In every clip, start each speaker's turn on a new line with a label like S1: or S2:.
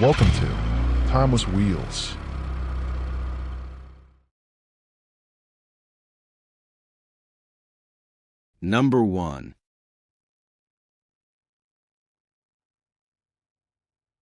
S1: Welcome to Timeless Wheels.
S2: Number 1.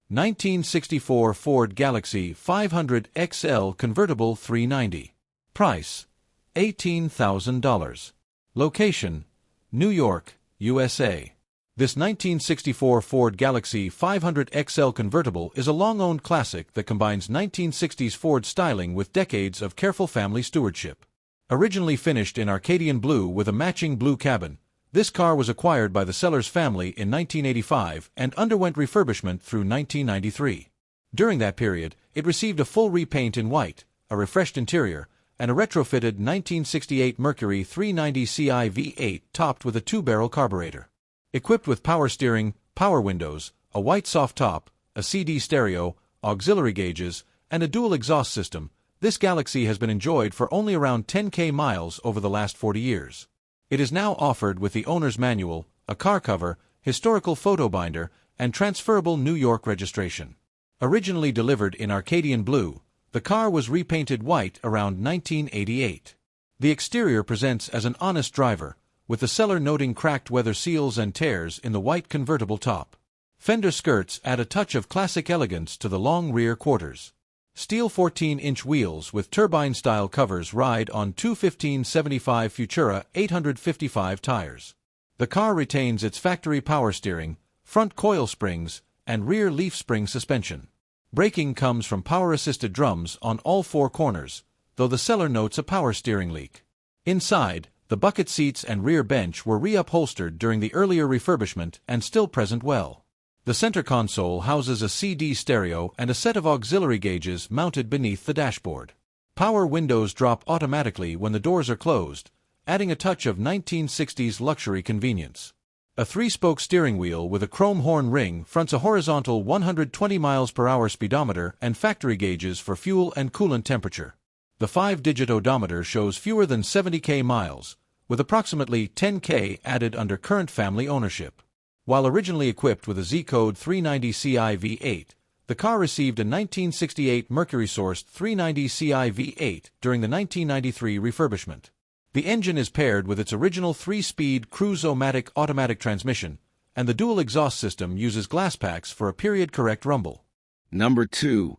S3: 1964 Ford Galaxy 500 XL Convertible 390. Price: $18,000. Location: New York, USA. This 1964 Ford Galaxy 500 XL convertible is a long-owned classic that combines 1960s Ford styling with decades of careful family stewardship. Originally finished in Arcadian blue with a matching blue cabin, this car was acquired by the seller's family in 1985 and underwent refurbishment through 1993. During that period, it received a full repaint in white, a refreshed interior, and a retrofitted 1968 Mercury 390 Ci V8 topped with a 2-barrel carburetor. Equipped with power steering, power windows, a white soft top, a CD stereo, auxiliary gauges, and a dual exhaust system, this Galaxy has been enjoyed for only around 10,000 miles over the last 40 years. It is now offered with the owner's manual, a car cover, historical photo binder, and transferable New York registration. Originally delivered in Arcadian blue, the car was repainted white around 1988. The exterior presents as an honest driver, with the seller noting cracked weather seals and tears in the white convertible top. Fender skirts add a touch of classic elegance to the long rear quarters. Steel 14-inch wheels with turbine-style covers ride on two 1575 Futura 855 tires. The car retains its factory power steering, front coil springs, and rear leaf spring suspension. Braking comes from power-assisted drums on all four corners, though the seller notes a power steering leak. Inside, the bucket seats and rear bench were reupholstered during the earlier refurbishment and still present well. The center console houses a CD stereo and a set of auxiliary gauges mounted beneath the dashboard. Power windows drop automatically when the doors are closed, adding a touch of 1960s luxury convenience. A 3-spoke steering wheel with a chrome horn ring fronts a horizontal 120 mph speedometer and factory gauges for fuel and coolant temperature. The 5-digit odometer shows fewer than 70,000 miles, with approximately 10,000 added under current family ownership. While originally equipped with a Z-code 390 Ci V8, the car received a 1968 Mercury-sourced 390 Ci V8 during the 1993 refurbishment. The engine is paired with its original 3-speed Cruise-O-Matic automatic transmission, and the dual exhaust system uses glass packs for a period-correct rumble.
S2: Number 2.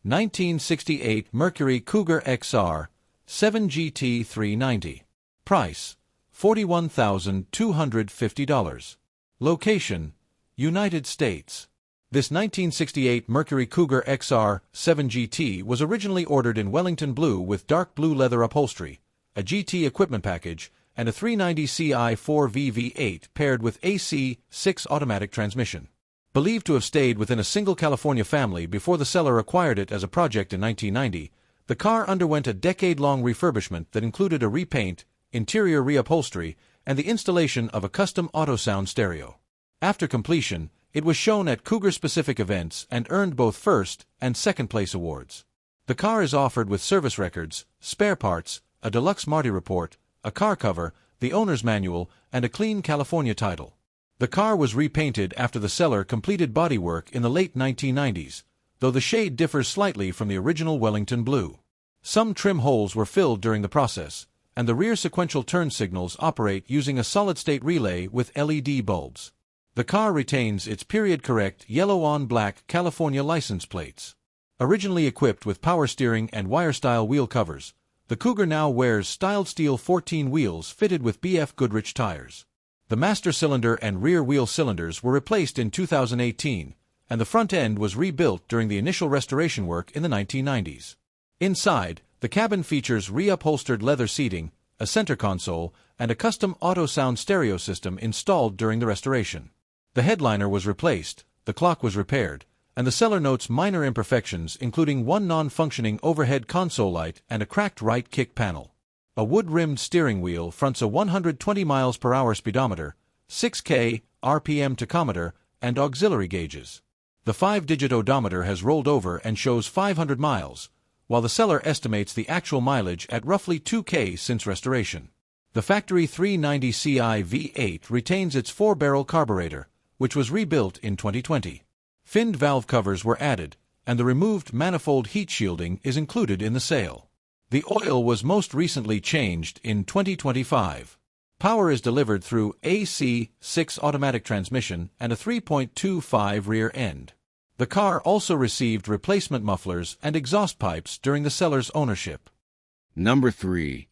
S3: 1968 Mercury Cougar XR 7 GT 390. Price: $41,250. Location: United States. This 1968 Mercury Cougar XR 7 GT was originally ordered in Wellington blue with dark blue leather upholstery, a GT equipment package, and a 390 Ci 4V V8 paired with AC/6 automatic transmission. Believed to have stayed within a single California family before the seller acquired it as a project in 1990, the car underwent a decade-long refurbishment that included a repaint, interior reupholstery, and the installation of a custom AutoSound stereo. After completion, it was shown at Cougar-specific events and earned both first and second-place awards. The car is offered with service records, spare parts, a deluxe Marti report, a car cover, the owner's manual, and a clean California title. The car was repainted after the seller completed bodywork in the late 1990s, though the shade differs slightly from the original Wellington blue. Some trim holes were filled during the process, and the rear sequential turn signals operate using a solid-state relay with LED bulbs. The car retains its period-correct yellow-on-black California license plates. Originally equipped with power steering and wire-style wheel covers, the Cougar now wears styled steel 14 wheels fitted with BF Goodrich tires. The master cylinder and rear wheel cylinders were replaced in 2018, and the front end was rebuilt during the initial restoration work in the 1990s. Inside, the cabin features reupholstered leather seating, a center console, and a custom AutoSound stereo system installed during the restoration. The headliner was replaced, the clock was repaired, and the seller notes minor imperfections including one non-functioning overhead console light and a cracked right kick panel. A wood-rimmed steering wheel fronts a 120 mph speedometer, 6,000 RPM tachometer, and auxiliary gauges. The 5-digit odometer has rolled over and shows 500 miles, while the seller estimates the actual mileage at roughly 2,000 since restoration. The factory 390 Ci V8 retains its 4-barrel carburetor, which was rebuilt in 2020. Finned valve covers were added, and the removed manifold heat shielding is included in the sale. The oil was most recently changed in 2025. Power is delivered through AC6 automatic transmission and a 3.25 rear end. The car also received replacement mufflers and exhaust pipes during the seller's ownership.
S2: Number 3.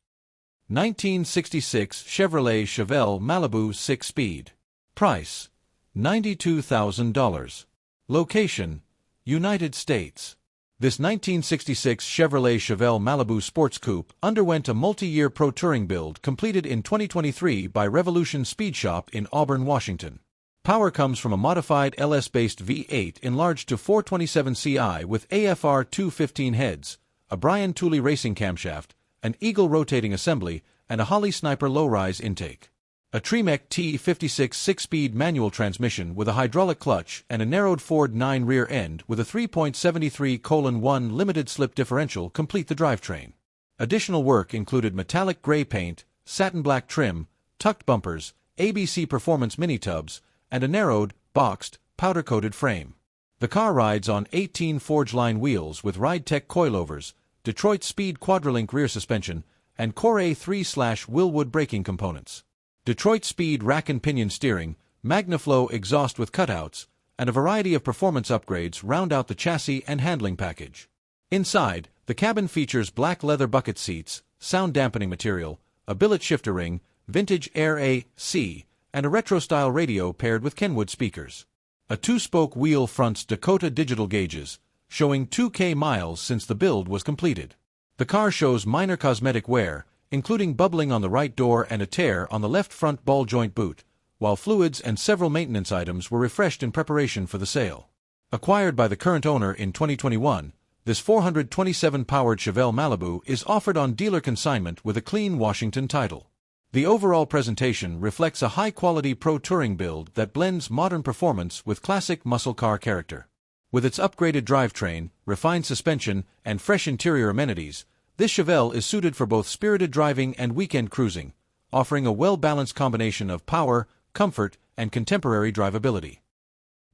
S3: 1966 Chevrolet Chevelle Malibu 6-speed. Price, $92,000. Location, United States. This 1966 Chevrolet Chevelle Malibu Sports Coupe underwent a multi-year Pro Touring build completed in 2023 by Revolution Speed Shop in Auburn, Washington. Power comes from a modified LS-based V8 enlarged to 427 CI with AFR 215 heads, a Brian Tooley racing camshaft, an Eagle rotating assembly, and a Holley Sniper low-rise intake. A Tremec T56 6-speed manual transmission with a hydraulic clutch and a narrowed Ford 9 rear end with a 3.73:1 limited slip differential complete the drivetrain. Additional work included metallic gray paint, satin black trim, tucked bumpers, ABC Performance mini tubs, and a narrowed, boxed, powder-coated frame. The car rides on 18 Forgeline wheels with RideTech coilovers, Detroit Speed Quadralink rear suspension, and Core 3/Willwood braking components. Detroit Speed rack and pinion steering, MagnaFlow exhaust with cutouts, and a variety of performance upgrades round out the chassis and handling package. Inside, the cabin features black leather bucket seats, sound dampening material, a billet shifter ring, vintage Air AC, and a retro-style radio paired with Kenwood speakers. A two-spoke wheel fronts Dakota digital gauges, showing 2K miles since the build was completed. The car shows minor cosmetic wear, including bubbling on the right door and a tear on the left front ball joint boot, while fluids and several maintenance items were refreshed in preparation for the sale. Acquired by the current owner in 2021, this 427-powered Chevelle Malibu is offered on dealer consignment with a clean Washington title. The overall presentation reflects a high-quality Pro Touring build that blends modern performance with classic muscle car character. With its upgraded drivetrain, refined suspension, and fresh interior amenities, this Chevelle is suited for both spirited driving and weekend cruising, offering a well-balanced combination of power, comfort, and contemporary drivability.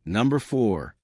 S2: Number 4.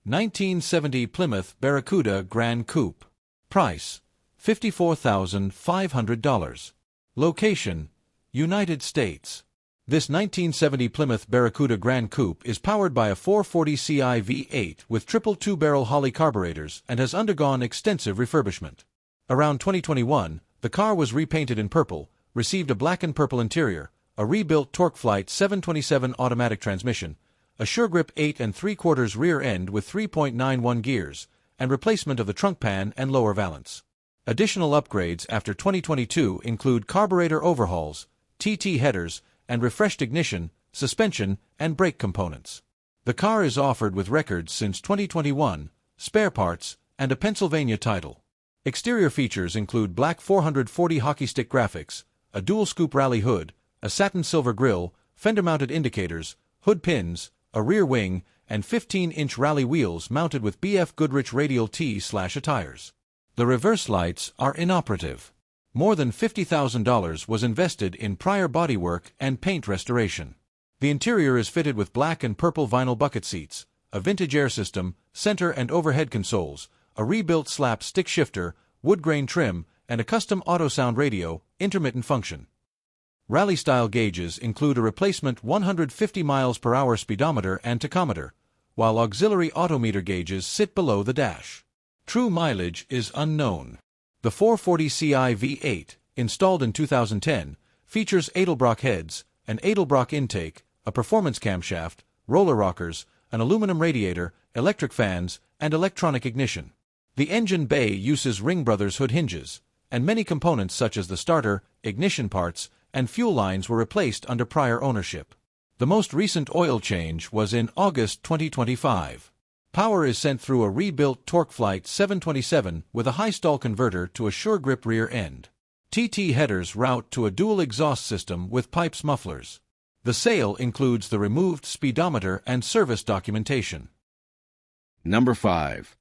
S3: 1970 Plymouth Barracuda Gran Coupe. Price, $54,500. Location, United States. This 1970 Plymouth Barracuda Gran Coupe is powered by a 440 Ci V8 with triple two-barrel Holley carburetors and has undergone extensive refurbishment. Around 2021, the car was repainted in purple, received a black and purple interior, a rebuilt TorqueFlite 727 automatic transmission, a SureGrip 8 3/4 rear end with 3.91 gears, and replacement of the trunk pan and lower valance. Additional upgrades after 2022 include carburetor overhauls, TT headers, and refreshed ignition, suspension, and brake components. The car is offered with records since 2021, spare parts, and a Pennsylvania title. Exterior features include black 440 hockey stick graphics, a dual-scoop rally hood, a satin silver grille, fender-mounted indicators, hood pins, a rear wing, and 15-inch rally wheels mounted with BF Goodrich radial T/A tires. The reverse lights are inoperative. More than $50,000 was invested in prior bodywork and paint restoration. The interior is fitted with black and purple vinyl bucket seats, a vintage air system, center and overhead consoles, a rebuilt slap stick shifter, wood grain trim, and a custom auto sound radio, intermittent function. Rally-style gauges include a replacement 150 miles per hour speedometer and tachometer, while auxiliary autometer gauges sit below the dash. True mileage is unknown. The 440 Ci V8, installed in 2010, features Edelbrock heads, an Edelbrock intake, a performance camshaft, roller rockers, an aluminum radiator, electric fans, and electronic ignition. The engine bay uses Ring Brothers hood hinges, and many components such as the starter, ignition parts, and fuel lines were replaced under prior ownership. The most recent oil change was in August 2025. Power is sent through a rebuilt TorqueFlite 727 with a high-stall converter to a SureGrip rear end. TT headers route to a dual exhaust system with pipes mufflers. The sale includes the removed speedometer and service documentation.
S2: Number 5.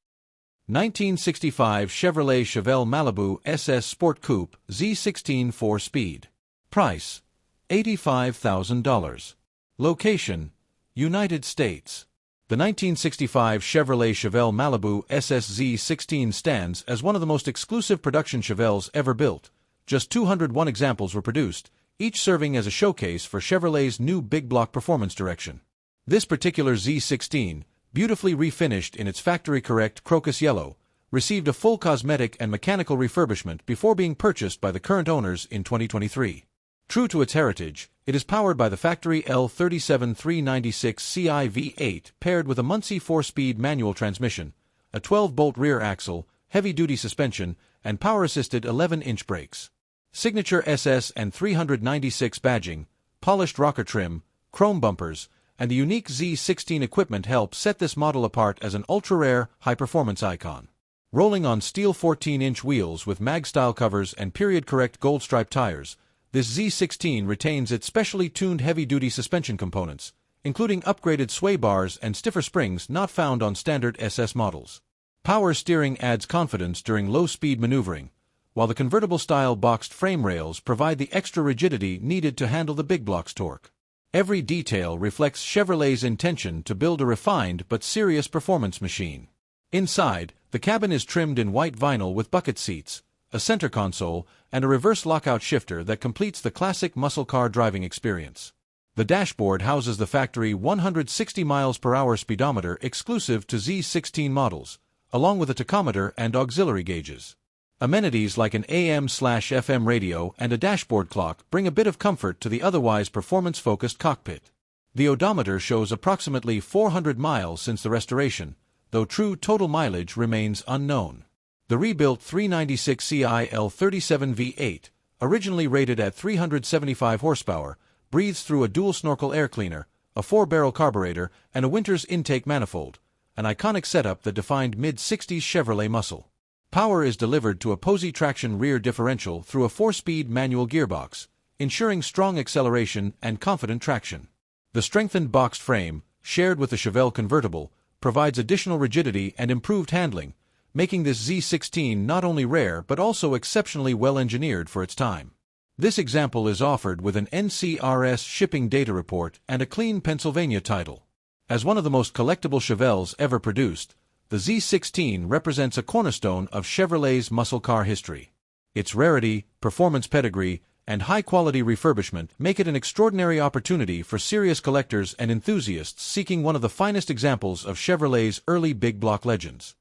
S3: 1965 Chevrolet Chevelle Malibu SS Sport Coupe Z16 4-speed. Price, $85,000. Location, United States. The 1965 Chevrolet Chevelle Malibu SSZ16 stands as one of the most exclusive production Chevelles ever built. Just 201 examples were produced, each serving as a showcase for Chevrolet's new big block performance direction. This particular Z16, beautifully refinished in its factory-correct crocus yellow, received a full cosmetic and mechanical refurbishment before being purchased by the current owners in 2023. True to its heritage, it is powered by the factory L37396 Ci V8 paired with a Muncie 4-speed manual transmission, a 12-bolt rear axle, heavy-duty suspension, and power-assisted 11-inch brakes. Signature SS and 396 badging, polished rocker trim, chrome bumpers, and the unique Z16 equipment help set this model apart as an ultra-rare, high-performance icon. Rolling on steel 14-inch wheels with mag-style covers and period-correct gold-striped tires, this Z16 retains its specially tuned heavy-duty suspension components, including upgraded sway bars and stiffer springs not found on standard SS models. Power steering adds confidence during low-speed maneuvering, while the convertible-style boxed frame rails provide the extra rigidity needed to handle the big block's torque. Every detail reflects Chevrolet's intention to build a refined but serious performance machine. Inside, the cabin is trimmed in white vinyl with bucket seats, a center console, and a reverse lockout shifter that completes the classic muscle car driving experience. The dashboard houses the factory 160 mph speedometer exclusive to Z16 models, along with a tachometer and auxiliary gauges. Amenities like an AM/FM radio and a dashboard clock bring a bit of comfort to the otherwise performance-focused cockpit. The odometer shows approximately 400 miles since the restoration, though true total mileage remains unknown. The rebuilt 396 Ci L37 V8, originally rated at 375 horsepower, breathes through a dual snorkel air cleaner, a 4-barrel carburetor, and a Winters intake manifold, an iconic setup that defined mid-60s Chevrolet muscle. Power is delivered to a Posey traction rear differential through a 4-speed manual gearbox, ensuring strong acceleration and confident traction. The strengthened boxed frame, shared with the Chevelle convertible, provides additional rigidity and improved handling, making this Z16 not only rare but also exceptionally well-engineered for its time. This example is offered with an NCRS shipping data report and a clean Pennsylvania title. As one of the most collectible Chevelles ever produced, the Z16 represents a cornerstone of Chevrolet's muscle car history. Its rarity, performance pedigree, and high-quality refurbishment make it an extraordinary opportunity for serious collectors and enthusiasts seeking one of the finest examples of Chevrolet's early big block legends.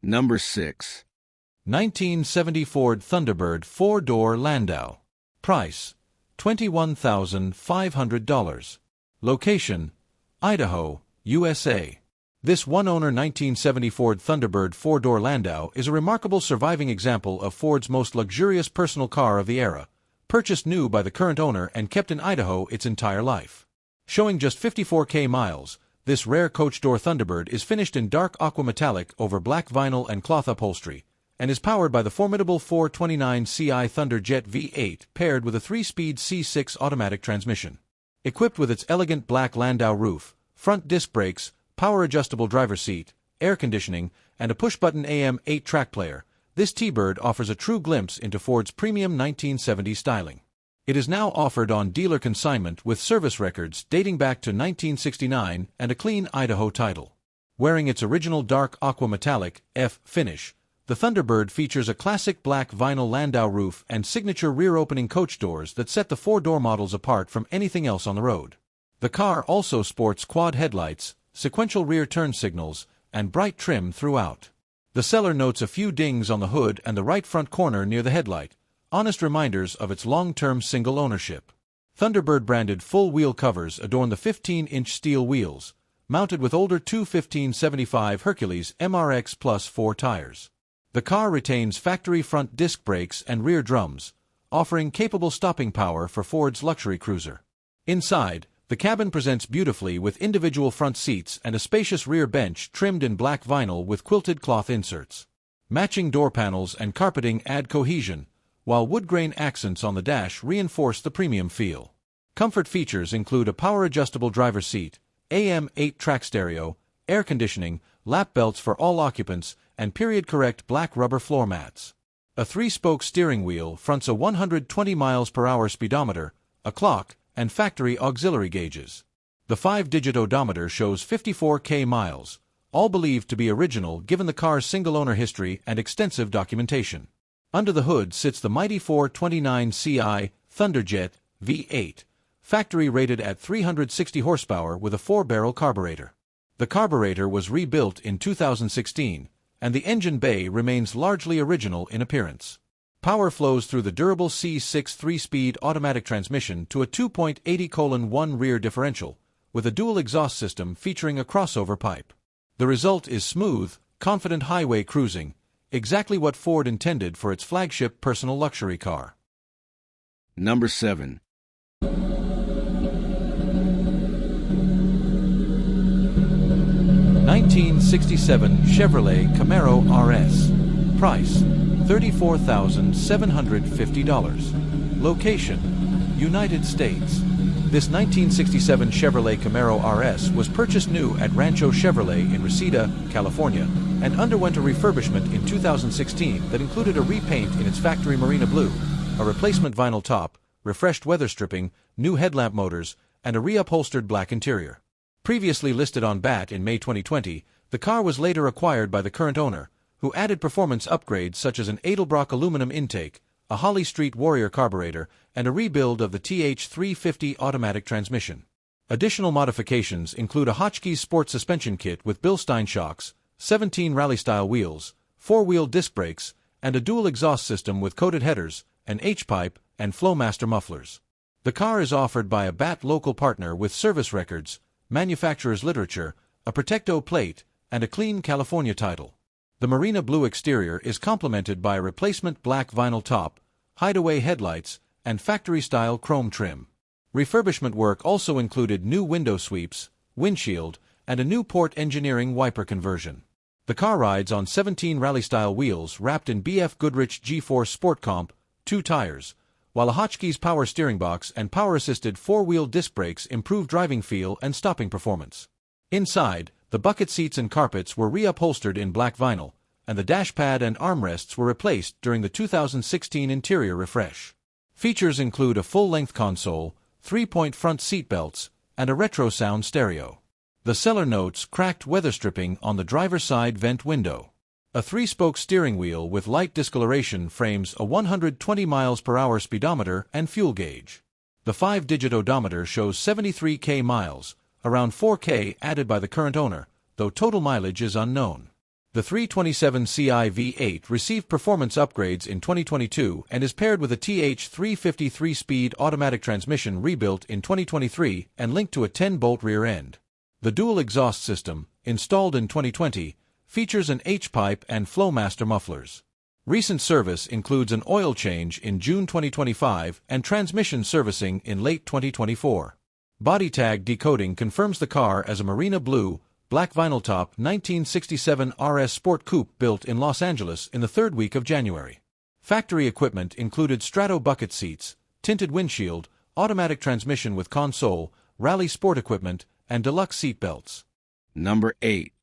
S2: Number 6.
S3: 1970 Ford Thunderbird 4-door Landau. Price: $21,500. Location: Idaho, USA. This one-owner 1970 Ford Thunderbird 4-door Landau is a remarkable surviving example of Ford's most luxurious personal car of the era, purchased new by the current owner and kept in Idaho its entire life. Showing just 54,000 miles, this rare coach-door Thunderbird is finished in dark aqua metallic over black vinyl and cloth upholstery, and is powered by the formidable 429 Ci Thunderjet V8 paired with a 3-speed C6 automatic transmission. Equipped with its elegant black Landau roof, front disc brakes, power-adjustable driver's seat, air conditioning, and a push-button AM 8-track player, this T-Bird offers a true glimpse into Ford's premium 1970s styling. It is now offered on dealer consignment with service records dating back to 1969 and a clean Idaho title. Wearing its original dark aqua metallic F finish, the Thunderbird features a classic black vinyl Landau roof and signature rear-opening coach doors that set the 4-door models apart from anything else on the road. The car also sports quad headlights, sequential rear turn signals, and bright trim throughout. The seller notes a few dings on the hood and the right front corner near the headlight, honest reminders of its long-term single ownership. Thunderbird-branded full-wheel covers adorn the 15-inch steel wheels, mounted with older 215/75 Hercules MRX Plus 4 tires. The car retains factory front disc brakes and rear drums, offering capable stopping power for Ford's luxury cruiser. Inside, the cabin presents beautifully with individual front seats and a spacious rear bench trimmed in black vinyl with quilted cloth inserts. Matching door panels and carpeting add cohesion, while wood-grain accents on the dash reinforce the premium feel. Comfort features include a power-adjustable driver's seat, AM 8-track stereo, air conditioning, lap belts for all occupants, and period-correct black rubber floor mats. A 3-spoke steering wheel fronts a 120 mph speedometer, a clock, and factory auxiliary gauges. The 5-digit odometer shows 54K miles, all believed to be original given the car's single-owner history and extensive documentation. Under the hood sits the mighty 429 Ci Thunderjet V8, factory rated at 360 horsepower with a 4-barrel carburetor. The carburetor was rebuilt in 2016, and the engine bay remains largely original in appearance. Power flows through the durable C6 3-speed automatic transmission to a 2.80:1 rear differential, with a dual exhaust system featuring a crossover pipe. The result is smooth, confident highway cruising, exactly what Ford intended for its flagship personal luxury car.
S2: Number 7.
S3: 1967 Chevrolet Camaro RS. Price, $34,750. Location, United States. This 1967 Chevrolet Camaro RS was purchased new at Rancho Chevrolet in Reseda, California, and underwent a refurbishment in 2016 that included a repaint in its factory Marina Blue, a replacement vinyl top, refreshed weather stripping, new headlamp motors, and a reupholstered black interior. Previously listed on BAT in May 2020, the car was later acquired by the current owner, who added performance upgrades such as an Edelbrock aluminum intake, a Holly Street Warrior carburetor, and a rebuild of the TH350 automatic transmission. Additional modifications include a Hotchkiss sport suspension kit with Bilstein shocks, 17 rally-style wheels, 4-wheel disc brakes, and a dual exhaust system with coated headers, an H-pipe, and Flowmaster mufflers. The car is offered by a BAT local partner with service records, manufacturer's literature, a Protecto plate, and a clean California title. The Marina Blue exterior is complemented by a replacement black vinyl top, hideaway headlights, and factory-style chrome trim. Refurbishment work also included new window sweeps, windshield, and a new Port Engineering wiper conversion. The car rides on 17 rally-style wheels wrapped in BF Goodrich G-Force Sport Comp, 2 tires, while a Hotchkiss power steering box and power-assisted 4-wheel disc brakes improve driving feel and stopping performance. Inside, the bucket seats and carpets were reupholstered in black vinyl, and the dashpad and armrests were replaced during the 2016 interior refresh. Features include a full-length console, 3-point front seat belts, and a retro sound stereo. The seller notes cracked weather stripping on the driver's side vent window. A 3-spoke steering wheel with light discoloration frames a 120 mph speedometer and fuel gauge. The 5-digit odometer shows 73K miles, around 4K added by the current owner, though total mileage is unknown. The 327 Ci V8 received performance upgrades in 2022 and is paired with a TH350 3-speed automatic transmission rebuilt in 2023 and linked to a 10-bolt rear end. The dual exhaust system, installed in 2020, features an H-pipe and Flowmaster mufflers. Recent service includes an oil change in June 2025 and transmission servicing in late 2024. Body tag decoding confirms the car as a Marina Blue, black vinyl top 1967 RS Sport Coupe built in Los Angeles in the 3rd week of January. Factory equipment included Strato bucket seats, tinted windshield, automatic transmission with console, rally sport equipment, and deluxe seat belts.
S2: Number 8.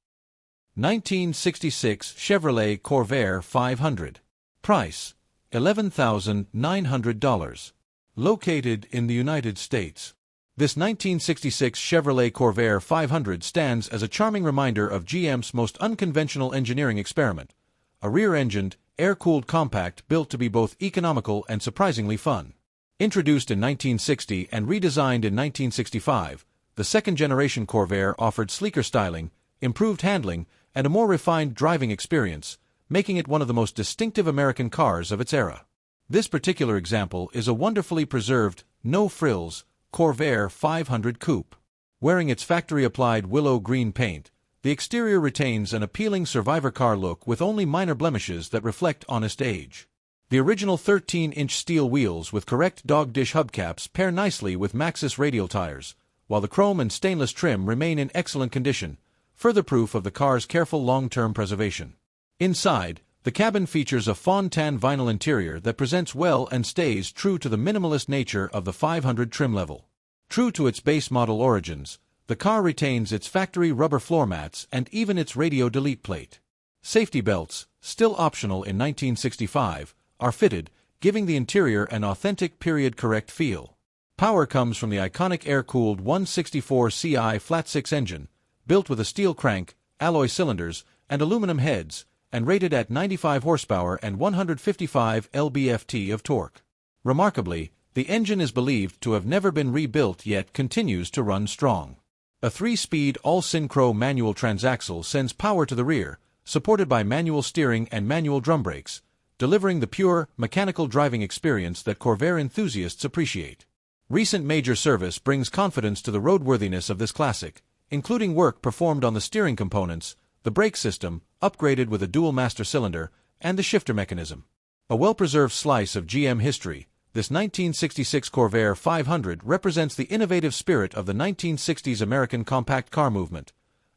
S3: 1966 Chevrolet Corvair 500. Price, $11,900. Located in the United States. This 1966 Chevrolet Corvair 500 stands as a charming reminder of GM's most unconventional engineering experiment, a rear-engined, air-cooled compact built to be both economical and surprisingly fun. Introduced in 1960 and redesigned in 1965, the second-generation Corvair offered sleeker styling, improved handling, and a more refined driving experience, making it one of the most distinctive American cars of its era. This particular example is a wonderfully preserved, no-frills, Corvair 500 Coupe. Wearing its factory-applied willow green paint, the exterior retains an appealing survivor car look with only minor blemishes that reflect honest age. The original 13-inch steel wheels with correct dog dish hubcaps pair nicely with Maxxis radial tires, while the chrome and stainless trim remain in excellent condition, further proof of the car's careful long-term preservation. Inside, the cabin features a fawn tan vinyl interior that presents well and stays true to the minimalist nature of the 500 trim level. True to its base model origins, the car retains its factory rubber floor mats and even its radio delete plate. Safety belts, still optional in 1965, are fitted, giving the interior an authentic period-correct feel. Power comes from the iconic air-cooled 164 Ci flat-six engine, built with a steel crank, alloy cylinders, and aluminum heads, and rated at 95 horsepower and 155 lb-ft of torque. Remarkably, the engine is believed to have never been rebuilt yet continues to run strong. A 3-speed all-synchro manual transaxle sends power to the rear, supported by manual steering and manual drum brakes, delivering the pure, mechanical driving experience that Corvair enthusiasts appreciate. Recent major service brings confidence to the roadworthiness of this classic, including work performed on the steering components, the brake system, upgraded with a dual master cylinder, and the shifter mechanism. A well-preserved slice of GM history, this 1966 Corvair 500 represents the innovative spirit of the 1960s American compact car movement,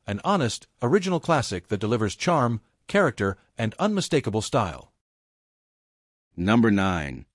S3: an honest, original classic that delivers charm, character, and unmistakable style.
S2: Number 9.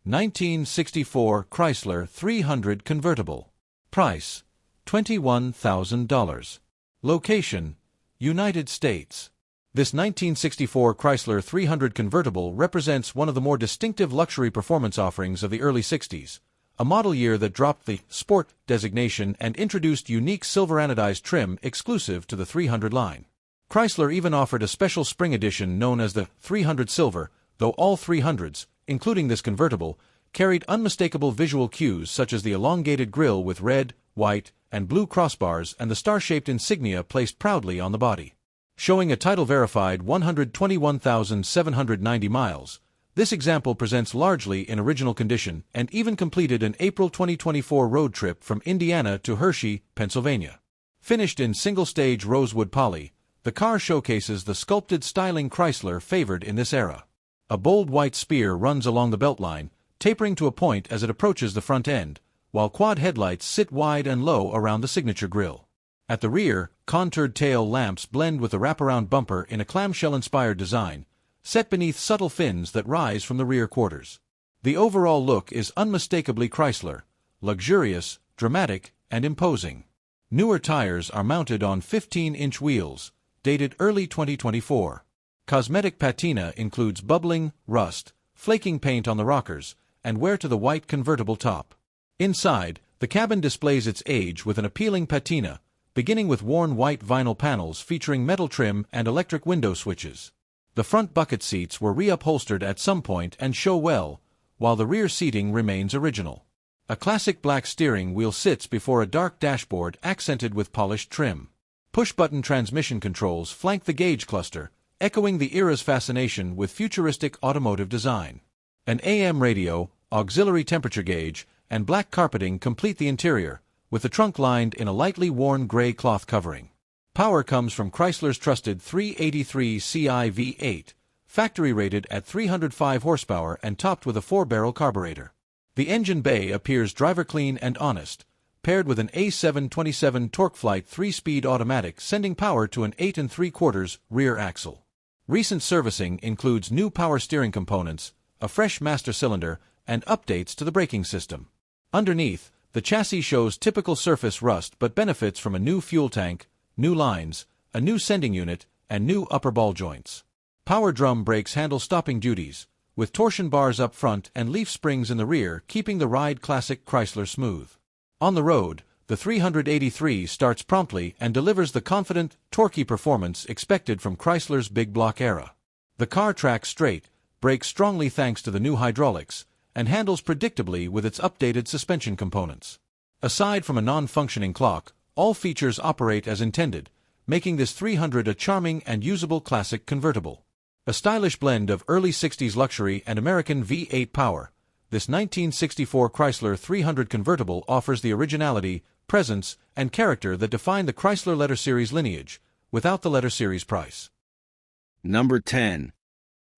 S3: 1964 Chrysler 300 convertible. Price, $21,000. Location, United States. This 1964 Chrysler 300 convertible represents one of the more distinctive luxury performance offerings of the early 60s, a model year that dropped the Sport designation and introduced unique silver anodized trim exclusive to the 300 line. Chrysler even offered a special spring edition known as the 300 Silver, though all 300s, including this convertible, carried unmistakable visual cues such as the elongated grille with red, white, and blue crossbars and the star-shaped insignia placed proudly on the body. Showing a title-verified 121,790 miles, this example presents largely in original condition and even completed an April 2024 road trip from Indiana to Hershey, Pennsylvania. Finished in single-stage rosewood poly, the car showcases the sculpted styling Chrysler favored in this era. A bold white spear runs along the beltline, tapering to a point as it approaches the front end, while quad headlights sit wide and low around the signature grille. At the rear, contoured tail lamps blend with the wraparound bumper in a clamshell-inspired design, set beneath subtle fins that rise from the rear quarters. The overall look is unmistakably Chrysler, luxurious, dramatic, and imposing. Newer tires are mounted on 15-inch wheels, dated early 2024. Cosmetic patina includes bubbling, rust, flaking paint on the rockers, and wear to the white convertible top. Inside, the cabin displays its age with an appealing patina, beginning with worn white vinyl panels featuring metal trim and electric window switches. The front bucket seats were reupholstered at some point and show well, while the rear seating remains original. A classic black steering wheel sits before a dark dashboard accented with polished trim. Push-button transmission controls flank the gauge cluster, echoing the era's fascination with futuristic automotive design. An AM radio, auxiliary temperature gauge, and black carpeting complete the interior, with the trunk lined in a lightly worn gray cloth covering. Power comes from Chrysler's trusted 383 Ci V8, factory-rated at 305 horsepower and topped with a 4-barrel carburetor. The engine bay appears driver-clean and honest, paired with an A727 TorqueFlite 3-speed automatic sending power to an 8 3/4 rear axle. Recent servicing includes new power steering components, a fresh master cylinder, and updates to the braking system. Underneath, the chassis shows typical surface rust but benefits from a new fuel tank, new lines, a new sending unit, and new upper ball joints. Power drum brakes handle stopping duties, with torsion bars up front and leaf springs in the rear keeping the ride classic Chrysler smooth. On the road, the 383 starts promptly and delivers the confident, torquey performance expected from Chrysler's big block era. The car tracks straight, brakes strongly thanks to the new hydraulics, and handles predictably with its updated suspension components. Aside from a non-functioning clock, all features operate as intended, making this 300 a charming and usable classic convertible. A stylish blend of early 60s luxury and American V8 power, this 1964 Chrysler 300 convertible offers the originality, presence, and character that define the Chrysler Letter Series lineage, without the Letter Series price.
S2: Number 10.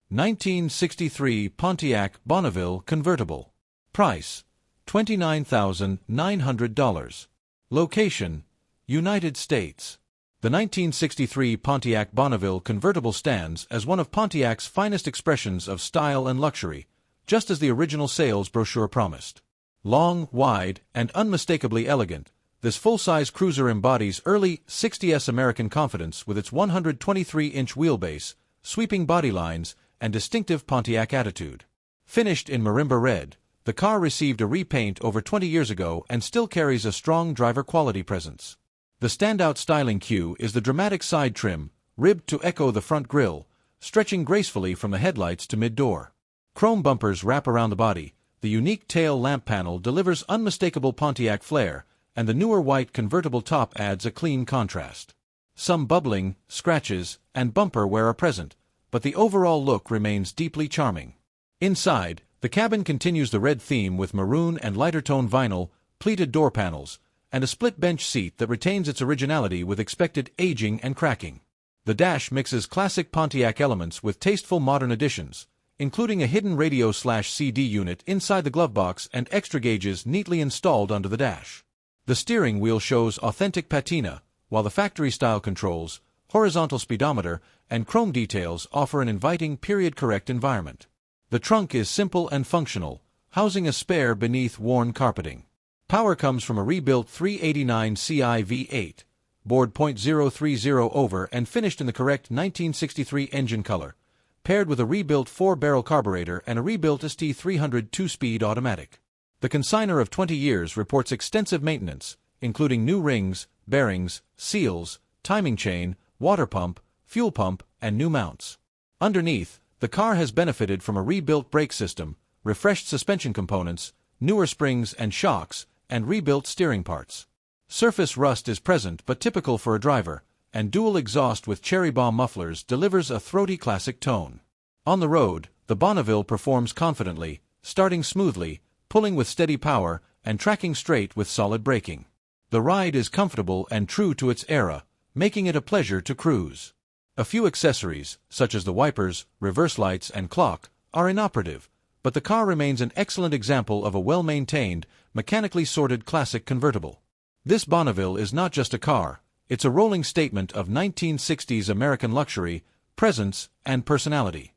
S3: 1963 Pontiac Bonneville convertible. Price, $29,900. Location, United States. The 1963 Pontiac Bonneville convertible stands as one of Pontiac's finest expressions of style and luxury, just as the original sales brochure promised. Long, wide, and unmistakably elegant, this full-size cruiser embodies early 60s American confidence with its 123-inch wheelbase, sweeping body lines, and distinctive Pontiac attitude. Finished in marimba red, The car received a repaint over 20 years ago and still carries a strong driver quality presence. The standout styling cue is the dramatic side trim, ribbed to echo the front grille, stretching gracefully from the headlights to mid-door. Chrome bumpers wrap around the body, the unique tail lamp panel delivers unmistakable Pontiac flair, and the newer white convertible top adds a clean contrast. Some bubbling, scratches, and bumper wear are present, but the overall look remains deeply charming. Inside, the cabin continues the red theme with maroon and lighter-tone vinyl, pleated door panels, and a split bench seat that retains its originality with expected aging and cracking. The dash mixes classic Pontiac elements with tasteful modern additions, including a hidden radio/CD unit inside the glove box and extra gauges neatly installed under the dash. The steering wheel shows authentic patina, while the factory-style controls, horizontal speedometer, and chrome details offer an inviting period-correct environment. The trunk is simple and functional, housing a spare beneath worn carpeting. Power comes from a rebuilt 389 Ci V8, bored .030 over and finished in the correct 1963 engine color, paired with a rebuilt 4-barrel carburetor and a rebuilt ST300 2-speed automatic. The consignor of 20 years reports extensive maintenance, including new rings, bearings, seals, timing chain, water pump, fuel pump, and new mounts. Underneath, the car has benefited from a rebuilt brake system, refreshed suspension components, newer springs and shocks, and rebuilt steering parts. Surface rust is present but typical for a driver, and dual exhaust with cherry bomb mufflers delivers a throaty classic tone. On the road, the Bonneville performs confidently, starting smoothly, pulling with steady power, and tracking straight with solid braking. The ride is comfortable and true to its era, making it a pleasure to cruise. A few accessories, such as the wipers, reverse lights, and clock, are inoperative, but the car remains an excellent example of a well-maintained, mechanically sorted classic convertible. This Bonneville is not just a car, it's a rolling statement of 1960s American luxury, presence, and personality.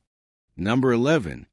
S2: Number 11.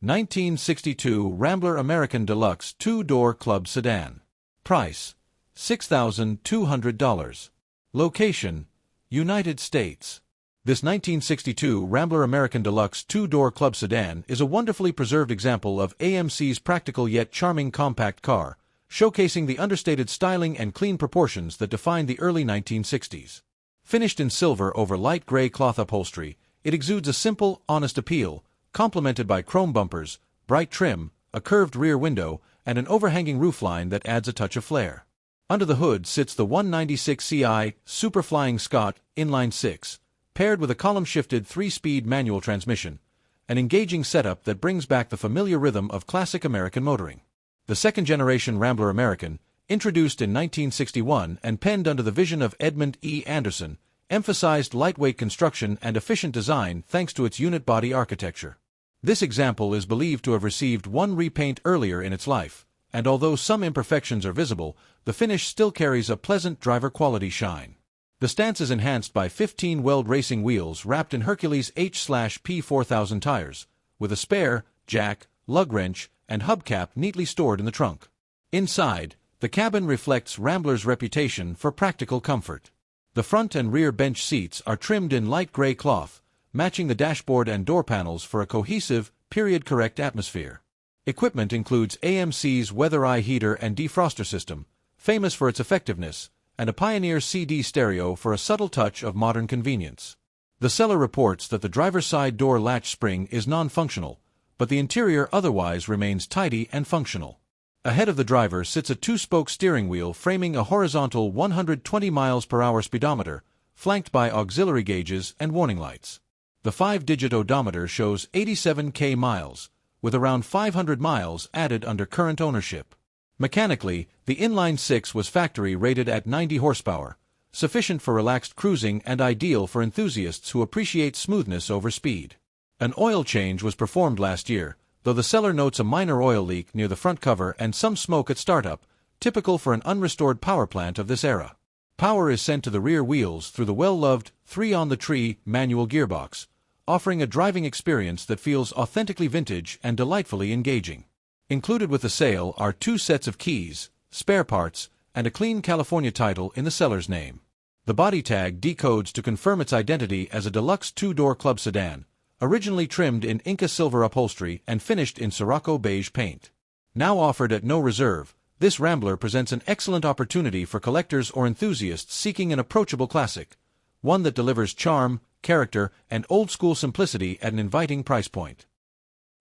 S3: 1962 Rambler American Deluxe 2-Door Club Sedan. Price, $6,200. Location, United States. This 1962 Rambler American Deluxe 2-Door Club Sedan is a wonderfully preserved example of AMC's practical yet charming compact car, showcasing the understated styling and clean proportions that defined the early 1960s. Finished in silver over light gray cloth upholstery, it exudes a simple, honest appeal, complemented by chrome bumpers, bright trim, a curved rear window, and an overhanging roofline that adds a touch of flair. Under the hood sits the 196 Ci Superflying Scott inline-6, paired with a column-shifted 3-speed manual transmission, an engaging setup that brings back the familiar rhythm of classic American motoring. The second-generation Rambler American, introduced in 1961 and penned under the vision of Edmund E. Anderson, emphasized lightweight construction and efficient design thanks to its unit body architecture. This example is believed to have received one repaint earlier in its life, and although some imperfections are visible, the finish still carries a pleasant driver quality shine. The stance is enhanced by 15 Weld racing wheels wrapped in Hercules H/P4000 tires, with a spare, jack, lug wrench, and hubcap neatly stored in the trunk. Inside, the cabin reflects Rambler's reputation for practical comfort. The front and rear bench seats are trimmed in light gray cloth, matching the dashboard and door panels for a cohesive, period-correct atmosphere. Equipment includes AMC's Weather Eye heater and defroster system, famous for its effectiveness, and a Pioneer CD stereo for a subtle touch of modern convenience. The seller reports that the driver's side door latch spring is non-functional, but the interior otherwise remains tidy and functional. Ahead of the driver sits a 2-spoke steering wheel framing a horizontal 120 mph speedometer, flanked by auxiliary gauges and warning lights. The 5-digit odometer shows 87,000 miles, with around 500 miles added under current ownership. Mechanically, the inline-6 was factory rated at 90 horsepower, sufficient for relaxed cruising and ideal for enthusiasts who appreciate smoothness over speed. An oil change was performed last year, though the seller notes a minor oil leak near the front cover and some smoke at startup, typical for an unrestored power plant of this era. Power is sent to the rear wheels through the well-loved 3-on-the-tree manual gearbox, offering a driving experience that feels authentically vintage and delightfully engaging. Included with the sale are 2 sets of keys, spare parts, and a clean California title in the seller's name. The body tag decodes to confirm its identity as a deluxe 2-door club sedan, originally trimmed in Inca silver upholstery and finished in Sirocco beige paint. Now offered at no reserve, this Rambler presents an excellent opportunity for collectors or enthusiasts seeking an approachable classic, one that delivers charm, character, and old-school simplicity at an inviting price point.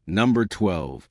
S2: Number 12.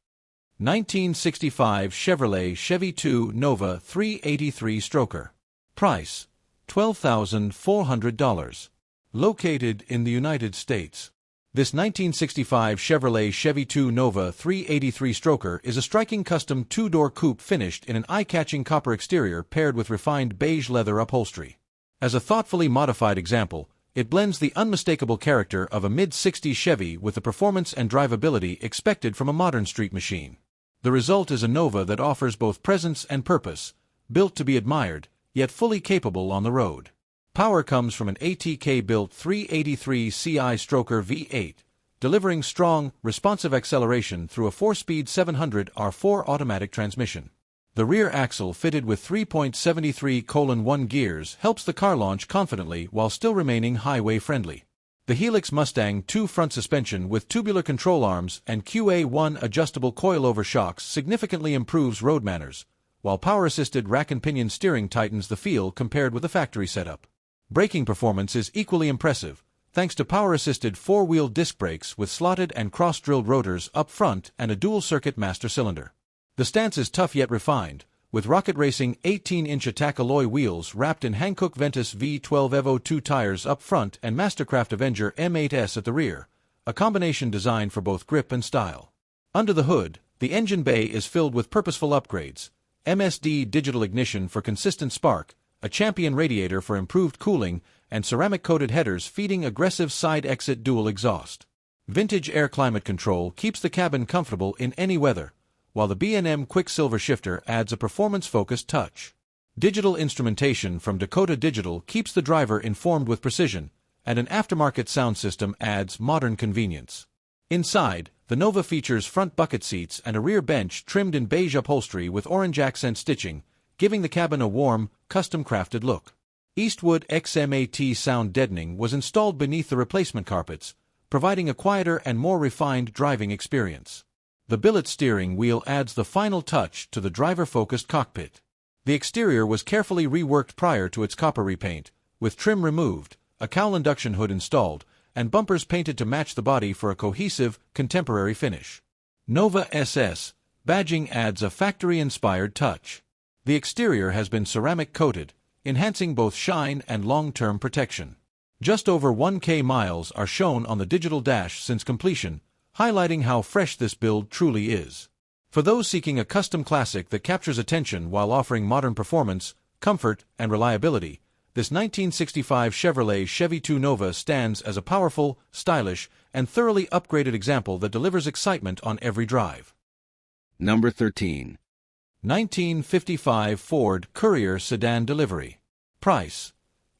S3: 1965 Chevrolet Chevy 2 Nova 383 Stroker. Price, $12,400. Located in the United States. This 1965 Chevrolet Chevy 2 Nova 383 Stroker is a striking custom two-door coupe finished in an eye-catching copper exterior paired with refined beige leather upholstery. As a thoughtfully modified example, it blends the unmistakable character of a mid-60s Chevy with the performance and drivability expected from a modern street machine. The result is a Nova that offers both presence and purpose, built to be admired, yet fully capable on the road. Power comes from an ATK-built 383 Ci Stroker V8, delivering strong, responsive acceleration through a 4-speed 700 R4 automatic transmission. The rear axle fitted with 3.73:1 gears helps the car launch confidently while still remaining highway-friendly. The Helix Mustang 2 front suspension with tubular control arms and QA1 adjustable coilover shocks significantly improves road manners, while power-assisted rack and pinion steering tightens the feel compared with the factory setup. Braking performance is equally impressive, thanks to power-assisted 4-wheel disc brakes with slotted and cross-drilled rotors up front and a dual-circuit master cylinder. The stance is tough yet refined, with Rocket Racing 18-inch attack alloy wheels wrapped in Hankook Ventus V12 Evo 2 tires up front and Mastercraft Avenger M8S at the rear, a combination designed for both grip and style. Under the hood, the engine bay is filled with purposeful upgrades: MSD digital ignition for consistent spark, a Champion radiator for improved cooling, and ceramic-coated headers feeding aggressive side-exit dual exhaust. Vintage air climate control keeps the cabin comfortable in any weather, while the B&M Quicksilver shifter adds a performance-focused touch. Digital instrumentation from Dakota Digital keeps the driver informed with precision, and an aftermarket sound system adds modern convenience. Inside, the Nova features front bucket seats and a rear bench trimmed in beige upholstery with orange accent stitching, giving the cabin a warm, custom-crafted look. Eastwood XMAT sound deadening was installed beneath the replacement carpets, providing a quieter and more refined driving experience. The billet steering wheel adds the final touch to the driver-focused cockpit. The exterior was carefully reworked prior to its copper repaint, with trim removed, a cowl induction hood installed, and bumpers painted to match the body for a cohesive, contemporary finish. Nova SS badging adds a factory-inspired touch. The exterior has been ceramic-coated, enhancing both shine and long-term protection. Just over 1,000 miles are shown on the digital dash since completion, highlighting how fresh this build truly is. For those seeking a custom classic that captures attention while offering modern performance, comfort, and reliability, this 1965 Chevrolet Chevy 2 Nova stands as a powerful, stylish, and thoroughly upgraded example that delivers excitement on every drive.
S2: Number 13.
S3: 1955 Ford Courier Sedan Delivery. Price,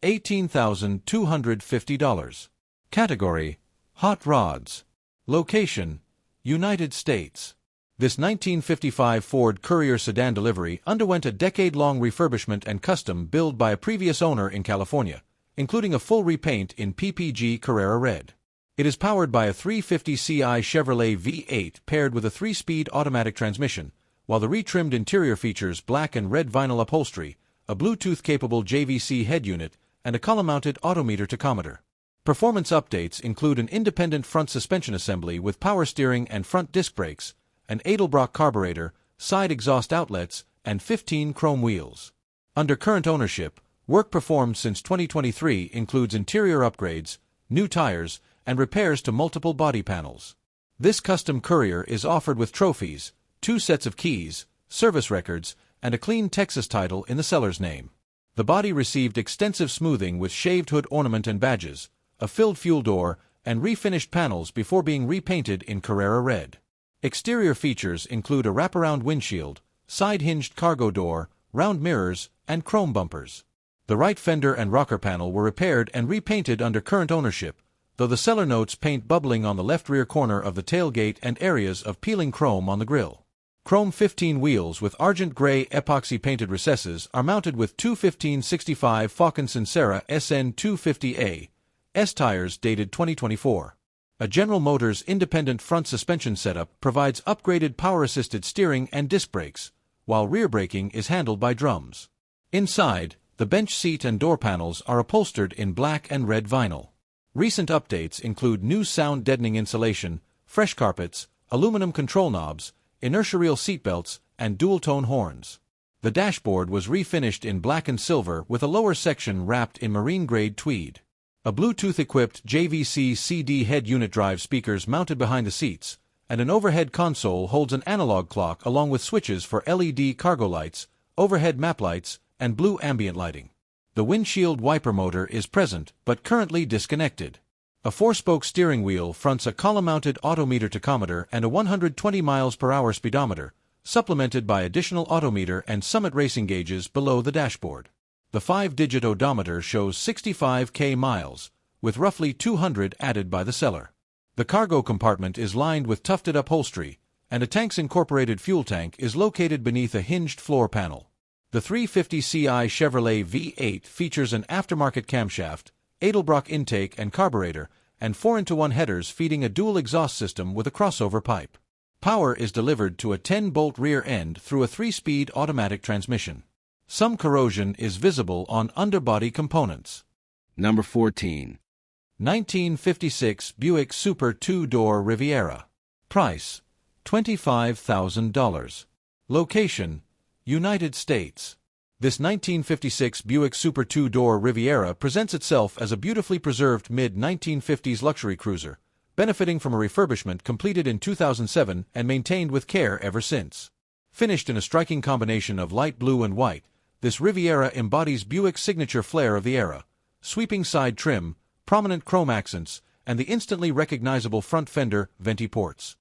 S3: $18,250. Category, Hot Rods. Location, United States. This 1955 Ford Courier Sedan Delivery underwent a decade-long refurbishment and custom build by a previous owner in California, including a full repaint in PPG Carrera Red. It is powered by a 350 Ci Chevrolet V8 paired with a 3-speed automatic transmission, while the retrimmed interior features black and red vinyl upholstery, a Bluetooth-capable JVC head unit, and a column-mounted odometer tachometer. Performance updates include an independent front suspension assembly with power steering and front disc brakes, an Edelbrock carburetor, side exhaust outlets, and 15 chrome wheels. Under current ownership, work performed since 2023 includes interior upgrades, new tires, and repairs to multiple body panels. This custom Courier is offered with trophies, 2 sets of keys, service records, and a clean Texas title in the seller's name. The body received extensive smoothing with shaved hood ornament and badges, a filled fuel door, and refinished panels before being repainted in Carrera Red. Exterior features include a wraparound windshield, side-hinged cargo door, round mirrors, and chrome bumpers. The right fender and rocker panel were repaired and repainted under current ownership, though the seller notes paint bubbling on the left rear corner of the tailgate and areas of peeling chrome on the grille. Chrome 15 wheels with argent gray epoxy-painted recesses are mounted with 215/65 Falcon Sincera SN250A S tires dated 2024. A General Motors independent front suspension setup provides upgraded power-assisted steering and disc brakes, while rear braking is handled by drums. Inside, the bench seat and door panels are upholstered in black and red vinyl. Recent updates include new sound deadening insulation, fresh carpets, aluminum control knobs, inertial seatbelts, and dual-tone horns. The dashboard was refinished in black and silver with a lower section wrapped in marine-grade tweed. A Bluetooth-equipped JVC CD head unit drive speakers mounted behind the seats, and an overhead console holds an analog clock along with switches for LED cargo lights, overhead map lights, and blue ambient lighting. The windshield wiper motor is present but currently disconnected. A 4-spoke steering wheel fronts a column-mounted odometer tachometer and a 120 mph speedometer, supplemented by additional odometer and Summit racing gauges below the dashboard. The 5-digit odometer shows 65,000 miles, with roughly 200 added by the seller. The cargo compartment is lined with tufted upholstery, and a tank's-incorporated fuel tank is located beneath a hinged floor panel. The 350ci Chevrolet V8 features an aftermarket camshaft, Edelbrock intake and carburetor, and 4x1 headers feeding a dual exhaust system with a crossover pipe. Power is delivered to a 10-bolt rear end through a 3-speed automatic transmission. Some corrosion is visible on underbody components.
S2: Number 14.
S3: 1956 Buick Super 2-Door Riviera. Price, $25,000. Location, United States. This 1956 Buick Super 2-Door Riviera presents itself as a beautifully preserved mid-1950s luxury cruiser, benefiting from a refurbishment completed in 2007 and maintained with care ever since. Finished in a striking combination of light blue and white, this Riviera embodies Buick's signature flair of the era: sweeping side trim, prominent chrome accents, and the instantly recognizable front fender venti ports.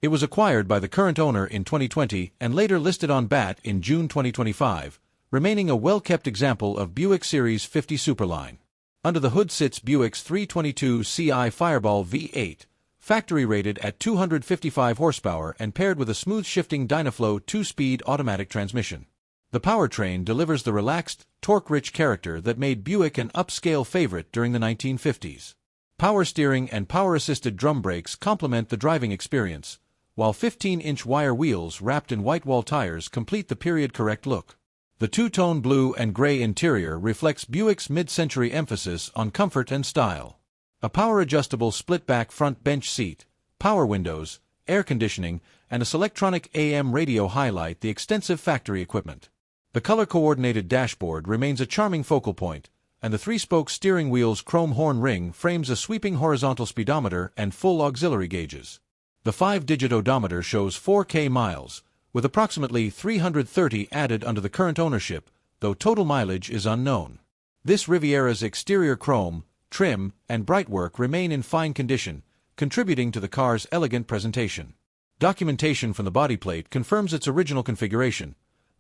S3: It was acquired by the current owner in 2020 and later listed on BAT in June 2025, remaining a well-kept example of Buick Series 50 Superline. Under the hood sits Buick's 322 Ci Fireball V8, factory-rated at 255 horsepower and paired with a smooth-shifting Dynaflow 2-speed automatic transmission. The powertrain delivers the relaxed, torque-rich character that made Buick an upscale favorite during the 1950s. Power steering and power-assisted drum brakes complement the driving experience, while 15-inch wire wheels wrapped in white wall tires complete the period-correct look. The two-tone blue and gray interior reflects Buick's mid-century emphasis on comfort and style. A power-adjustable split-back front bench seat, power windows, air conditioning, and a Selectronic AM radio highlight the extensive factory equipment. The color-coordinated dashboard remains a charming focal point, and the 3-spoke steering wheel's chrome horn ring frames a sweeping horizontal speedometer and full auxiliary gauges. The 5-digit odometer shows 4,000 miles, with approximately 330 added under the current ownership, though total mileage is unknown. This Riviera's exterior chrome, trim, and brightwork remain in fine condition, contributing to the car's elegant presentation. Documentation from the body plate confirms its original configuration: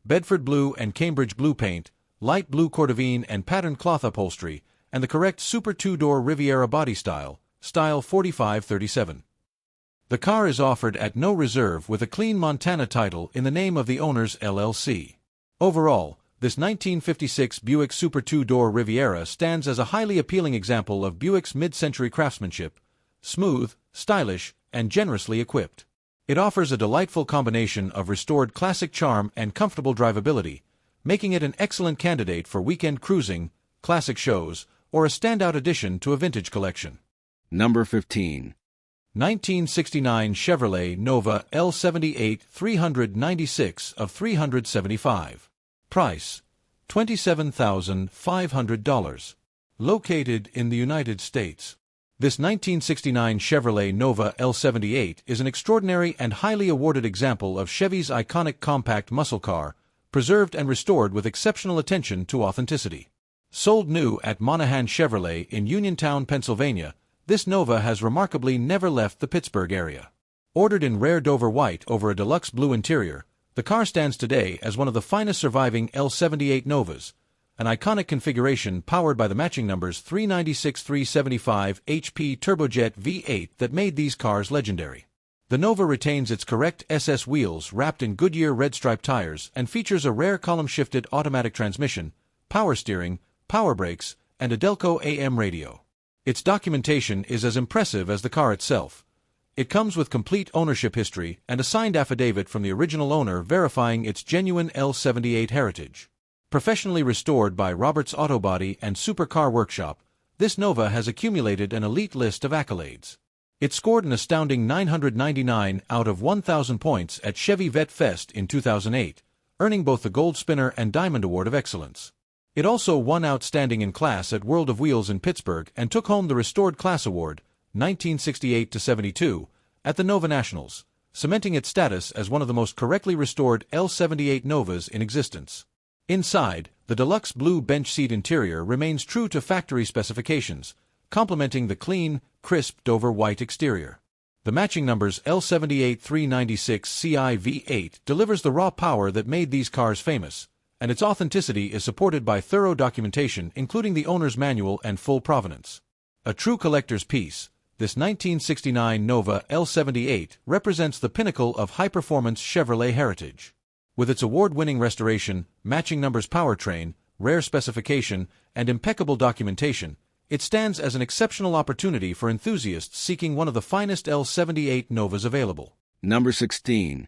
S3: Bedford blue and Cambridge blue paint, light blue Cordovan and patterned cloth upholstery, and the correct Super 2-Door Riviera body style, style 4537. The car is offered at no reserve with a clean Montana title in the name of the owners LLC. Overall, this 1956 Buick Super 2-Door Riviera stands as a highly appealing example of Buick's mid-century craftsmanship: smooth, stylish, and generously equipped. It offers a delightful combination of restored classic charm and comfortable drivability, making it an excellent candidate for weekend cruising, classic shows, or a standout addition to a vintage collection.
S2: Number 15.
S3: 1969 Chevrolet Nova L78 396 of 375. Price, $27,500. Located in the United States. This 1969 Chevrolet Nova L78 is an extraordinary and highly awarded example of Chevy's iconic compact muscle car, preserved and restored with exceptional attention to authenticity. Sold new at Monahan Chevrolet in Uniontown, Pennsylvania, this Nova has remarkably never left the Pittsburgh area. Ordered in rare Dover white over a deluxe blue interior, the car stands today as one of the finest surviving L78 Novas, an iconic configuration powered by the matching numbers 396-375 HP turbojet V8 that made these cars legendary. The Nova retains its correct SS wheels wrapped in Goodyear red stripe tires and features a rare column-shifted automatic transmission, power steering, power brakes, and a Delco AM radio. Its documentation is as impressive as the car itself. It comes with complete ownership history and a signed affidavit from the original owner verifying its genuine L78 heritage. Professionally restored by Roberts Autobody and Supercar Workshop, this Nova has accumulated an elite list of accolades. It scored an astounding 999 out of 1,000 points at Chevy Vet Fest in 2008, earning both the Gold Spinner and Diamond Award of Excellence. It also won Outstanding in Class at World of Wheels in Pittsburgh and took home the Restored Class Award, 1968-72, at the Nova Nationals, cementing its status as one of the most correctly restored L78 Novas in existence. Inside, the deluxe blue bench seat interior remains true to factory specifications, complementing the clean, crisp Dover white exterior. The matching numbers L78 396 CI V8 delivers the raw power that made these cars famous, and its authenticity is supported by thorough documentation including the owner's manual and full provenance. A true collector's piece, this 1969 Nova L78 represents the pinnacle of high-performance Chevrolet heritage. With its award-winning restoration, matching numbers powertrain, rare specification, and impeccable documentation, it stands as an exceptional opportunity for enthusiasts seeking one of the finest L78 Novas available.
S2: Number 16.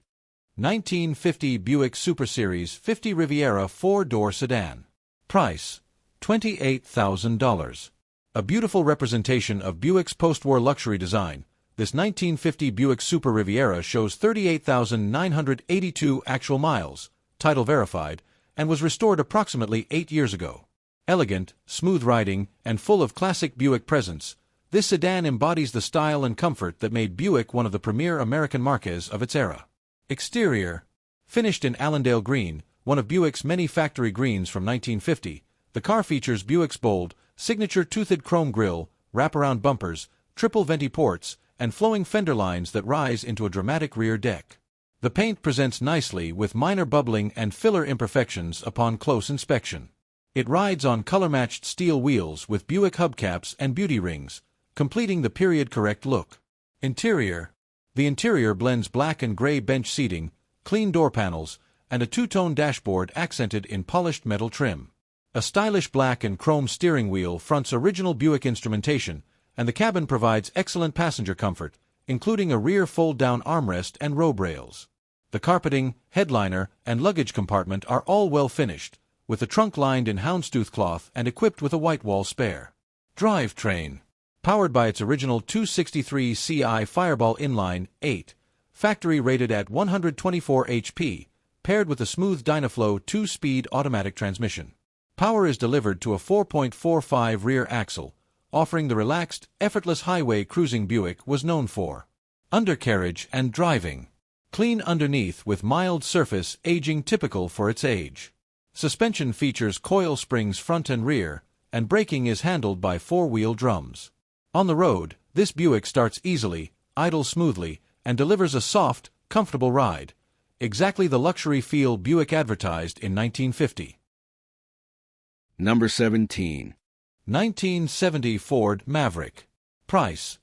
S3: 1950 Buick Super Series 50 Riviera 4-door sedan. Price, $28,000. A beautiful representation of Buick's post-war luxury design, this 1950 Buick Super Riviera shows 38,982 actual miles, title verified, and was restored approximately 8 years ago. Elegant, smooth riding, and full of classic Buick presence, this sedan embodies the style and comfort that made Buick one of the premier American marques of its era. Exterior. Finished in Allendale green, one of Buick's many factory greens from 1950, the car features Buick's bold, signature toothed chrome grille, wraparound bumpers, triple venti ports, and flowing fender lines that rise into a dramatic rear deck. The paint presents nicely with minor bubbling and filler imperfections upon close inspection. It rides on color-matched steel wheels with Buick hubcaps and beauty rings, completing the period-correct look. Interior. The interior blends black and gray bench seating, clean door panels, and a two-tone dashboard accented in polished metal trim. A stylish black and chrome steering wheel fronts original Buick instrumentation, and the cabin provides excellent passenger comfort, including a rear fold-down armrest and robe rails. The carpeting, headliner, and luggage compartment are all well finished, with the trunk lined in houndstooth cloth and equipped with a white wall spare. Drivetrain. Powered by its original 263 CI Fireball inline 8, factory rated at 124 HP, paired with a smooth Dynaflow 2-speed automatic transmission. Power is delivered to a 4.45 rear axle, offering the relaxed, effortless highway cruising Buick was known for. Undercarriage and driving. Clean underneath with mild surface aging typical for its age. Suspension features coil springs front and rear, and braking is handled by four-wheel drums. On the road, this Buick starts easily, idles smoothly, and delivers a soft, comfortable ride. Exactly the luxury feel Buick advertised in 1950.
S2: Number 17.
S3: 1970 Ford Maverick. Price,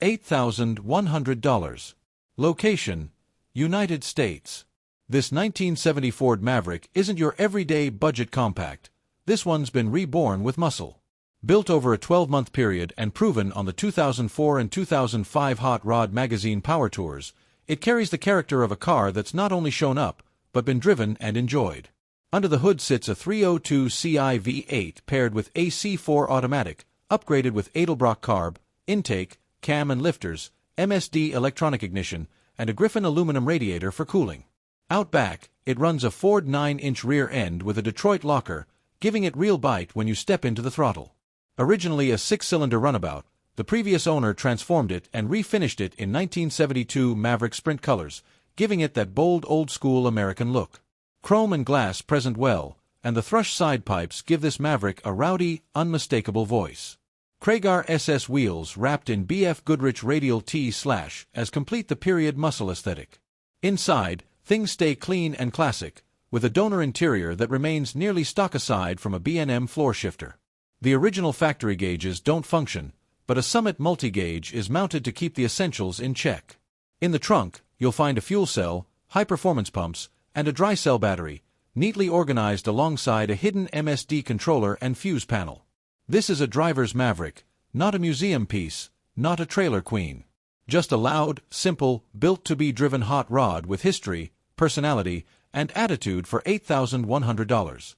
S3: $8,100. Location, United States. This 1970 Ford Maverick isn't your everyday budget compact. This one's been reborn with muscle. Built over a 12-month period and proven on the 2004 and 2005 Hot Rod Magazine Power Tours, it carries the character of a car that's not only shown up, but been driven and enjoyed. Under the hood sits a 302 CI V8 paired with AC4 automatic, upgraded with Edelbrock carb, intake, cam and lifters, MSD electronic ignition, and a Griffin aluminum radiator for cooling. Out back, it runs a Ford 9-inch rear end with a Detroit locker, giving it real bite when you step into the throttle. Originally a 6-cylinder runabout, the previous owner transformed it and refinished it in 1972 Maverick Sprint colors, giving it that bold old-school American look. Chrome and glass present well, and the thrush side pipes give this Maverick a rowdy, unmistakable voice. Craigar SS wheels wrapped in BF Goodrich radial T/, as complete the period muscle aesthetic. Inside, things stay clean and classic, with a donor interior that remains nearly stock aside from a B&M floor shifter. The original factory gauges don't function, but a Summit multi-gauge is mounted to keep the essentials in check. In the trunk, you'll find a fuel cell, high-performance pumps, and a dry cell battery, neatly organized alongside a hidden MSD controller and fuse panel. This is a driver's Maverick, not a museum piece, not a trailer queen. Just a loud, simple, built-to-be-driven hot rod with history, personality, and attitude for $8,100.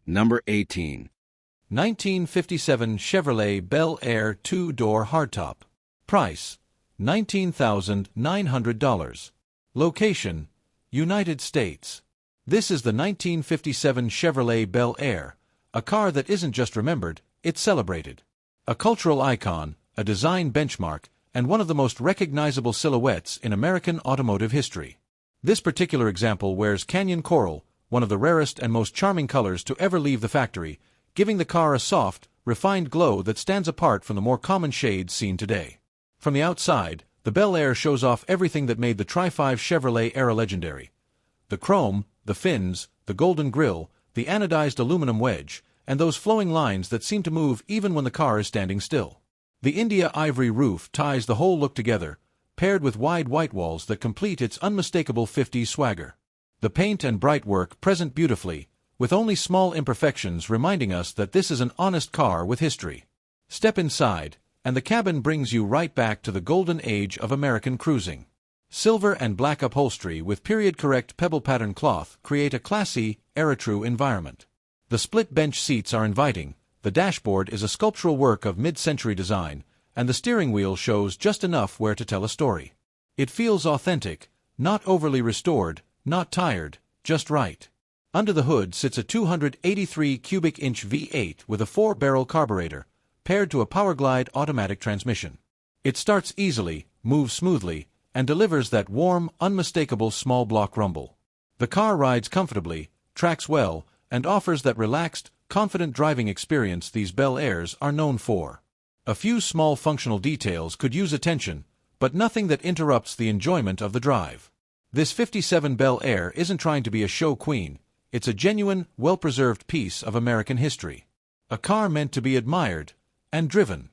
S2: Number 18.
S3: 1957 Chevrolet Bel Air 2-door hardtop. Price, $19,900. Location, United States. This is the 1957 Chevrolet Bel Air, a car that isn't just remembered, it's celebrated. A cultural icon, a design benchmark, and one of the most recognizable silhouettes in American automotive history. This particular example wears canyon coral, one of the rarest and most charming colors to ever leave the factory, giving the car a soft, refined glow that stands apart from the more common shades seen today. From the outside, the Bel Air shows off everything that made the Tri-5 Chevrolet era legendary. The chrome, the fins, the golden grille, the anodized aluminum wedge, and those flowing lines that seem to move even when the car is standing still. The India ivory roof ties the whole look together, paired with wide white walls that complete its unmistakable 50s swagger. The paint and bright work present beautifully, with only small imperfections reminding us that this is an honest car with history. Step inside, and the cabin brings you right back to the golden age of American cruising. Silver and black upholstery with period-correct pebble pattern cloth create a classy, era-true environment. The split bench seats are inviting, the dashboard is a sculptural work of mid-century design, and the steering wheel shows just enough where to tell a story. It feels authentic, not overly restored, not tired, just right. Under the hood sits a 283 cubic inch V8 with a 4-barrel carburetor, paired to a Powerglide automatic transmission. It starts easily, moves smoothly, and delivers that warm, unmistakable small block rumble. The car rides comfortably, tracks well, and offers that relaxed, confident driving experience these Bel Airs are known for. A few small functional details could use attention, but nothing that interrupts the enjoyment of the drive. This 57 Bel Air isn't trying to be a show queen, it's a genuine, well-preserved piece of American history. A car meant to be admired and driven.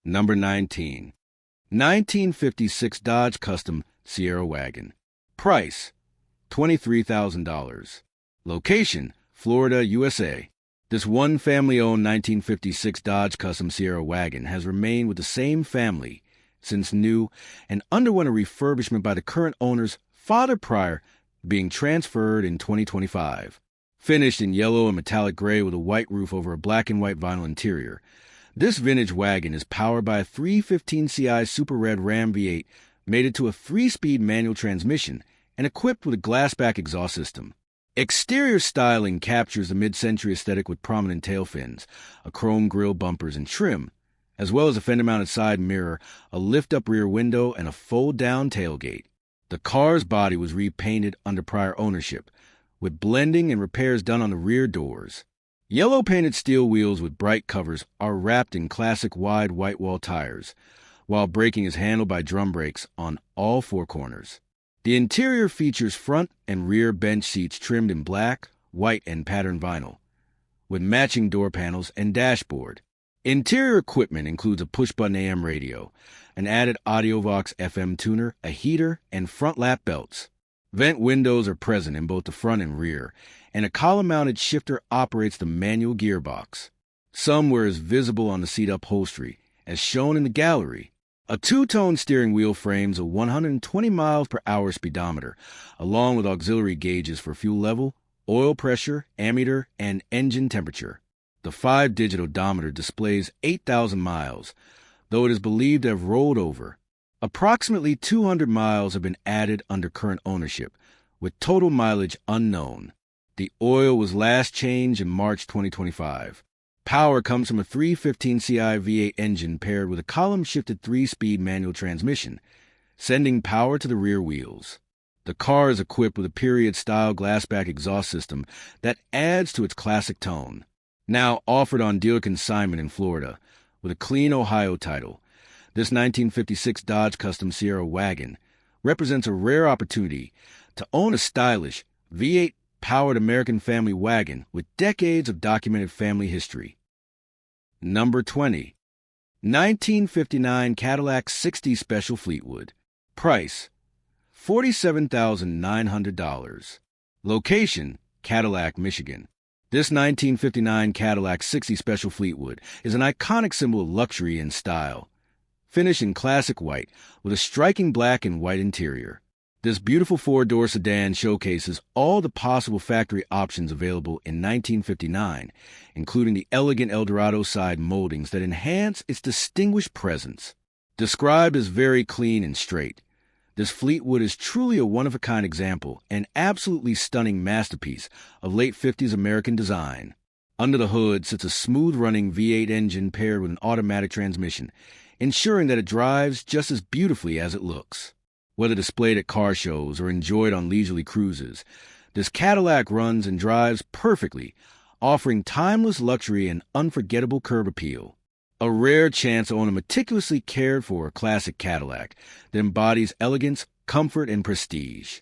S2: Number 19. 1956 Dodge Custom Sierra Wagon. Price, $23,000. Location, Florida, USA. This one family-owned 1956 Dodge Custom Sierra Wagon has remained with the same family since new and underwent a refurbishment by the current owner's father prior being transferred in 2025. Finished in yellow and metallic gray with a white roof over a black and white vinyl interior, this vintage wagon is powered by a 315ci Super Red Ram V8 mated to a 3-speed manual transmission and equipped with a glassback exhaust system. Exterior styling captures the mid-century aesthetic with prominent tail fins, a chrome grille bumpers and trim, as well as a fender-mounted side mirror, a lift-up rear window, and a fold-down tailgate. The car's body was repainted under prior ownership, with blending and repairs done on the rear doors. Yellow-painted steel wheels with bright covers are wrapped in classic wide white-wall tires, while braking is handled by drum brakes on all 4 corners. The interior features front and rear bench seats trimmed in black, white, and patterned vinyl, with matching door panels and dashboard. Interior equipment includes a push-button AM radio, an added AudioVox FM tuner, a heater, and front lap belts. Vent windows are present in both the front and rear, and a column-mounted shifter operates the manual gearbox. Somewhere is visible on the seat upholstery, as shown in the gallery. A 2-tone steering wheel frames a 120 miles per hour speedometer, along with auxiliary gauges for fuel level, oil pressure, ammeter, and engine temperature. The 5-digit odometer displays 8,000 miles, though it is believed to have rolled over. Approximately 200 miles have been added under current ownership, with total mileage unknown. The oil was last changed in March 2025. Power comes from a 315ci V8 engine paired with a column-shifted 3-speed manual transmission, sending power to the rear wheels. The car is equipped with a period-style glassback exhaust system that adds to its classic tone. Now offered on dealer consignment in Florida, with a clean Ohio title, this 1956 Dodge Custom Sierra Wagon represents a rare opportunity to own a stylish V8-powered American family wagon with decades of documented family history. Number 20. 1959 Cadillac 60 Special Fleetwood. Price, $47,900. Location, Cadillac, Michigan. This 1959 Cadillac 60 Special Fleetwood is an iconic symbol of luxury and style. Finished in classic white with a striking black and white interior. This beautiful four-door sedan showcases all the possible factory options available in 1959, including the elegant Eldorado side moldings that enhance its distinguished presence. Described as very clean and straight, this Fleetwood is truly a one-of-a-kind example and absolutely stunning masterpiece of late 50s American design. Under the hood sits a smooth-running V8 engine paired with an automatic transmission, ensuring that it drives just as beautifully as it looks. Whether displayed at car shows or enjoyed on leisurely cruises, this Cadillac runs and drives perfectly, offering timeless luxury and unforgettable curb appeal. A rare chance to own a meticulously cared-for classic Cadillac that embodies elegance, comfort, and prestige.